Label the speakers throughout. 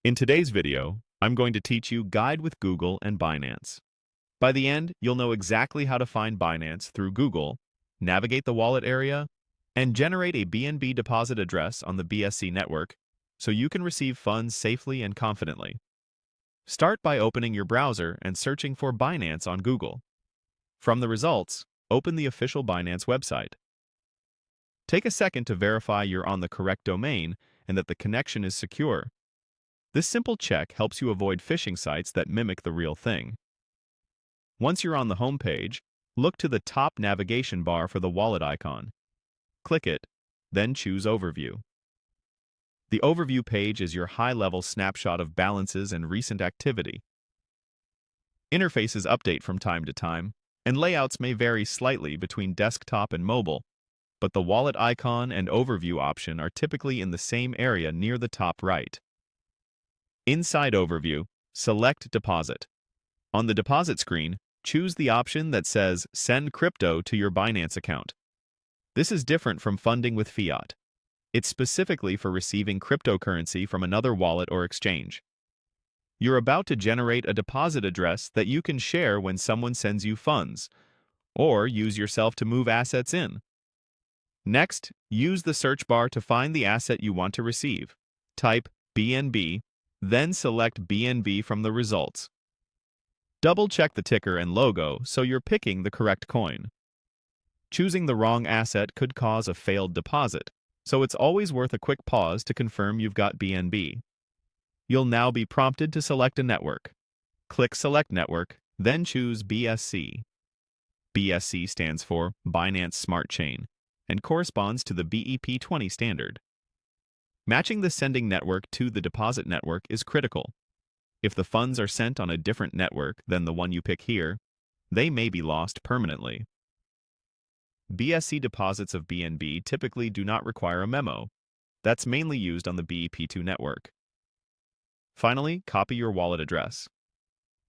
Speaker 1: In today's video, I'm going to teach you Guide with Google and Binance. By the end, you'll know exactly how to find Binance through Google, navigate the wallet area, and generate a BNB deposit address on the BSC network so you can receive funds safely and confidently. Start by opening your browser and searching for Binance on Google. From the results, open the official Binance website. Take a second to verify you're on the correct domain and that the connection is secure. This simple check helps you avoid phishing sites that mimic the real thing. Once you're on the home page, look to the top navigation bar for the wallet icon. Click it, then choose Overview. The Overview page is your high-level snapshot of balances and recent activity. Interfaces update from time to time, and layouts may vary slightly between desktop and mobile, but the wallet icon and Overview option are typically in the same area near the top right. Inside Overview, select Deposit. On the deposit screen, choose the option that says Send Crypto to your Binance account. This is different from funding with fiat. It's specifically for receiving cryptocurrency from another wallet or exchange. You're about to generate a deposit address that you can share when someone sends you funds, or use yourself to move assets in. Next, use the search bar to find the asset you want to receive. Type BNB, then select BNB from the results. Double-check the ticker and logo so you're picking the correct coin. Choosing the wrong asset could cause a failed deposit, so it's always worth a quick pause to confirm you've got BNB. You'll now be prompted to select a network. Click Select Network, then choose BSC. BSC stands for Binance Smart Chain and corresponds to the BEP20 standard. Matching the sending network to the deposit network is critical. If the funds are sent on a different network than the one you pick here, they may be lost permanently. BSC deposits of BNB typically do not require a memo. That's mainly used on the BEP2 network. Finally, copy your wallet address.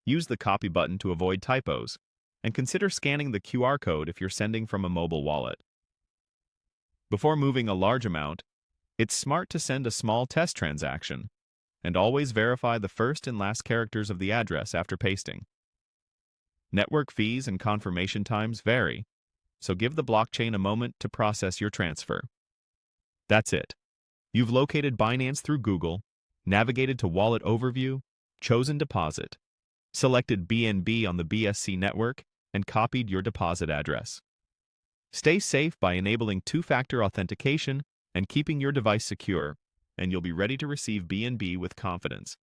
Speaker 1: Use the copy button to avoid typos, and consider scanning the QR code if you're sending from a mobile wallet. Before moving a large amount, it's smart to send a small test transaction, and always verify the first and last characters of the address after pasting. Network fees and confirmation times vary, so give the blockchain a moment to process your transfer. That's it. You've located Binance through Google, navigated to Wallet Overview, chosen Deposit, selected BNB on the BSC network, and copied your deposit address. Stay safe by enabling two-factor authentication and keeping your device secure, and you'll be ready to receive BNB with confidence.